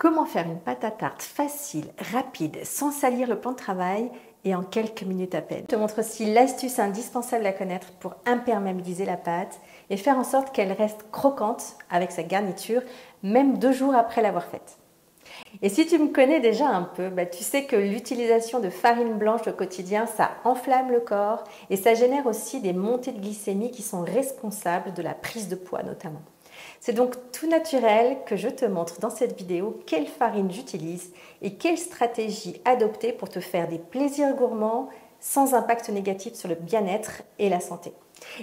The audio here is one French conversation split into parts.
Comment faire une pâte à tarte facile, rapide, sans salir le plan de travail et en quelques minutes à peine. Je te montre aussi l'astuce indispensable à connaître pour imperméabiliser la pâte et faire en sorte qu'elle reste croquante avec sa garniture, même 2 jours après l'avoir faite. Et si tu me connais déjà un peu, tu sais que l'utilisation de farine blanche au quotidien, ça enflamme le corps et ça génère aussi des montées de glycémie qui sont responsables de la prise de poids notamment. C'est donc tout naturel que je te montre dans cette vidéo quelle farine j'utilise et quelle stratégie adopter pour te faire des plaisirs gourmands sans impact négatif sur le bien-être et la santé.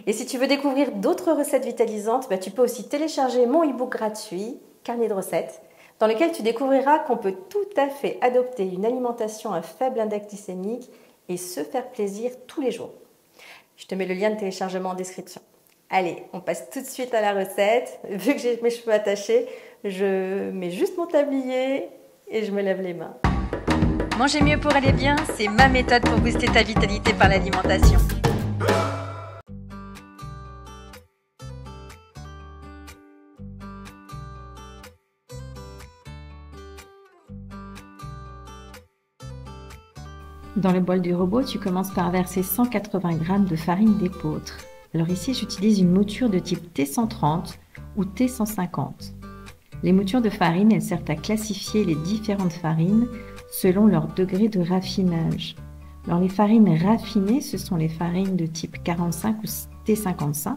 Et si tu veux découvrir d'autres recettes vitalisantes, tu peux aussi télécharger mon e-book gratuit, Carnet de recettes, dans lequel tu découvriras qu'on peut tout à fait adopter une alimentation à faible index glycémique et se faire plaisir tous les jours. Je te mets le lien de téléchargement en description. Allez, on passe tout de suite à la recette. Vu que j'ai mes cheveux attachés, je mets juste mon tablier et je me lave les mains. Manger mieux pour aller bien, c'est ma méthode pour booster ta vitalité par l'alimentation. Dans le bol du robot, tu commences par verser 180 g de farine d'épeautre. Alors ici, j'utilise une mouture de type T130 ou T150. Les moutures de farine, elles servent à classifier les différentes farines selon leur degré de raffinage. Alors les farines raffinées, ce sont les farines de type 45 ou T55.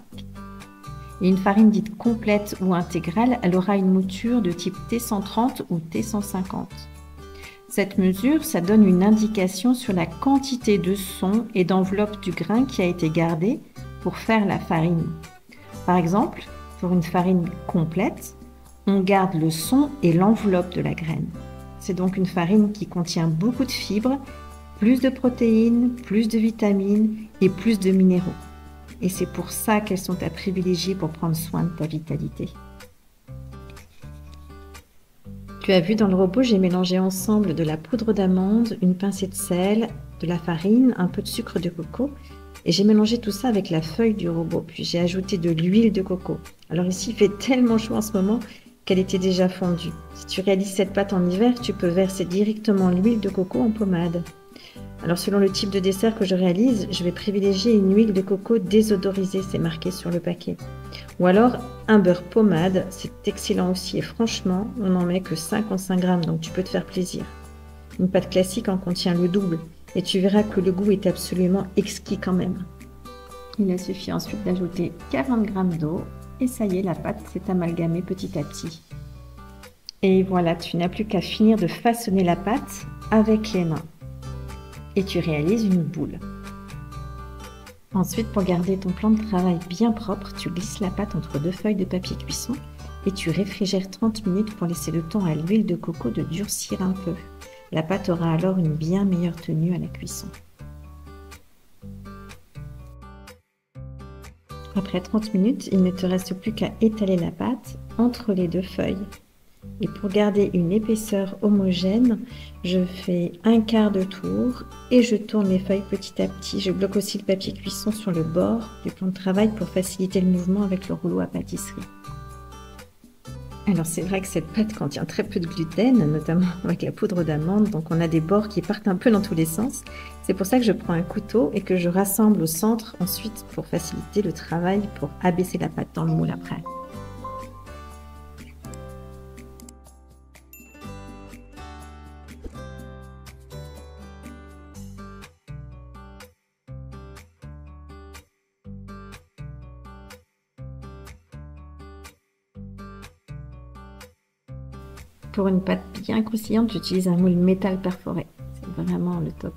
Et une farine dite complète ou intégrale, elle aura une mouture de type T130 ou T150. Cette mesure, ça donne une indication sur la quantité de son et d'enveloppe du grain qui a été gardé pour faire la farine. Par exemple, pour une farine complète, on garde le son et l'enveloppe de la graine. C'est donc une farine qui contient beaucoup de fibres, plus de protéines, plus de vitamines et plus de minéraux. Et c'est pour ça qu'elles sont à privilégier pour prendre soin de ta vitalité. Tu as vu dans le robot, j'ai mélangé ensemble de la poudre d'amande, une pincée de sel, de la farine, un peu de sucre de coco et j'ai mélangé tout ça avec la feuille du robot. Puis j'ai ajouté de l'huile de coco. Alors ici, il fait tellement chaud en ce moment qu'elle était déjà fondue. Si tu réalises cette pâte en hiver, tu peux verser directement l'huile de coco en pommade. Alors selon le type de dessert que je réalise, je vais privilégier une huile de coco désodorisée, c'est marqué sur le paquet. Ou alors un beurre pommade, c'est excellent aussi et franchement, on n'en met que 55 g, donc tu peux te faire plaisir. Une pâte classique en contient le double et tu verras que le goût est absolument exquis quand même. Il a suffi ensuite d'ajouter 40 g d'eau et ça y est, la pâte s'est amalgamée petit à petit. Et voilà, tu n'as plus qu'à finir de façonner la pâte avec les mains. Et tu réalises une boule. Ensuite, pour garder ton plan de travail bien propre, tu glisses la pâte entre 2 feuilles de papier cuisson et tu réfrigères 30 minutes pour laisser le temps à l'huile de coco de durcir un peu. La pâte aura alors une bien meilleure tenue à la cuisson. Après 30 minutes, il ne te reste plus qu'à étaler la pâte entre les 2 feuilles. Et pour garder une épaisseur homogène, je fais un quart de tour et je tourne les feuilles petit à petit. Je bloque aussi le papier cuisson sur le bord du plan de travail pour faciliter le mouvement avec le rouleau à pâtisserie. Alors c'est vrai que cette pâte contient très peu de gluten, notamment avec la poudre d'amande, donc on a des bords qui partent un peu dans tous les sens. C'est pour ça que je prends un couteau et que je rassemble au centre ensuite pour faciliter le travail, pour abaisser la pâte dans le moule après. Pour une pâte bien croustillante, j'utilise un moule métal perforé. C'est vraiment le top.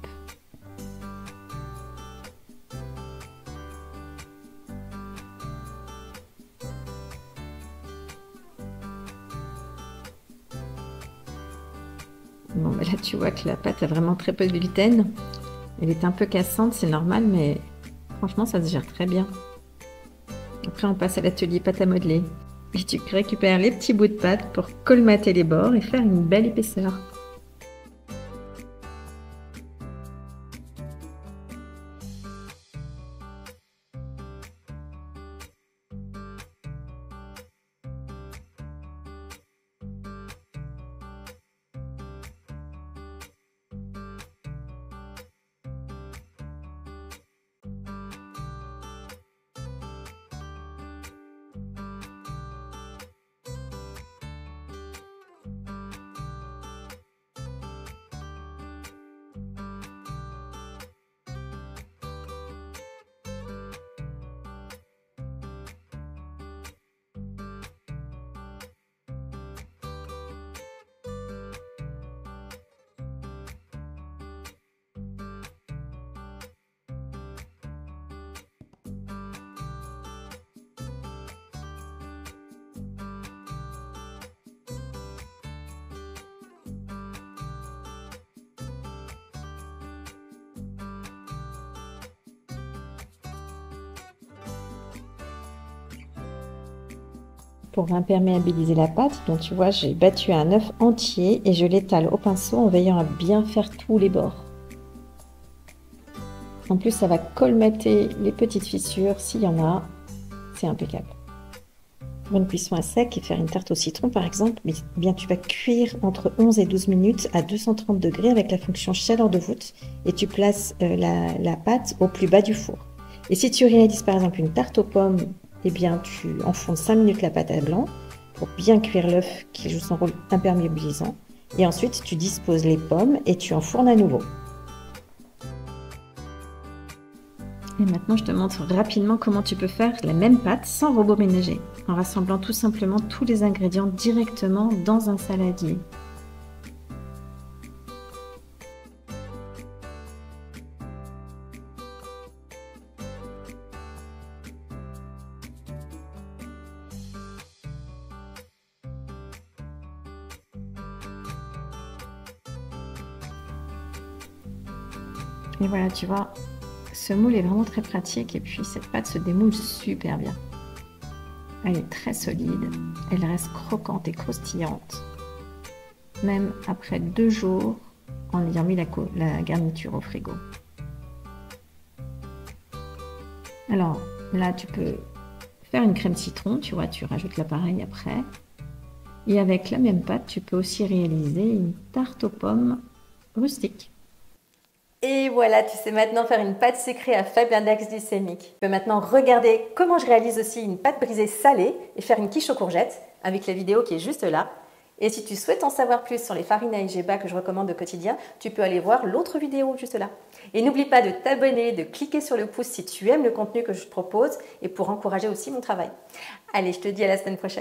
Bon, là, tu vois que la pâte a vraiment très peu de gluten. Elle est un peu cassante, c'est normal, mais franchement, ça se gère très bien. Après, on passe à l'atelier pâte à modeler. Et tu récupères les petits bouts de pâte pour colmater les bords et faire une belle épaisseur. pour imperméabiliser la pâte. Donc tu vois, j'ai battu un œuf entier et je l'étale au pinceau en veillant à bien faire tous les bords. En plus, ça va colmater les petites fissures s'il y en a. C'est impeccable. Pour une cuisson à sec et faire une tarte au citron par exemple, bien tu vas cuire entre 11 et 12 minutes à 230 degrés avec la fonction chaleur de voûte et tu places la pâte au plus bas du four. Et si tu réalises par exemple une tarte aux pommes, eh bien tu enfonces 5 minutes la pâte à blanc pour bien cuire l'œuf qui joue son rôle imperméabilisant. Et ensuite tu disposes les pommes et tu enfournes à nouveau. Et maintenant, je te montre rapidement comment tu peux faire la même pâte sans robot ménager, en rassemblant tout simplement tous les ingrédients directement dans un saladier. Et voilà, tu vois, ce moule est vraiment très pratique et puis cette pâte se démoule super bien. Elle est très solide, elle reste croquante et croustillante, même après 2 jours en ayant mis la garniture au frigo. Alors là, tu peux faire une crème citron, tu vois, tu rajoutes l'appareil après. Et avec la même pâte, tu peux aussi réaliser une tarte aux pommes rustique. Et voilà, tu sais maintenant faire une pâte sucrée à faible index glycémique. Tu peux maintenant regarder comment je réalise aussi une pâte brisée salée et faire une quiche aux courgettes avec la vidéo qui est juste là. Et si tu souhaites en savoir plus sur les farines à IGBA que je recommande au quotidien, tu peux aller voir l'autre vidéo juste là. Et n'oublie pas de t'abonner, de cliquer sur le pouce si tu aimes le contenu que je propose et pour encourager aussi mon travail. Allez, je te dis à la semaine prochaine.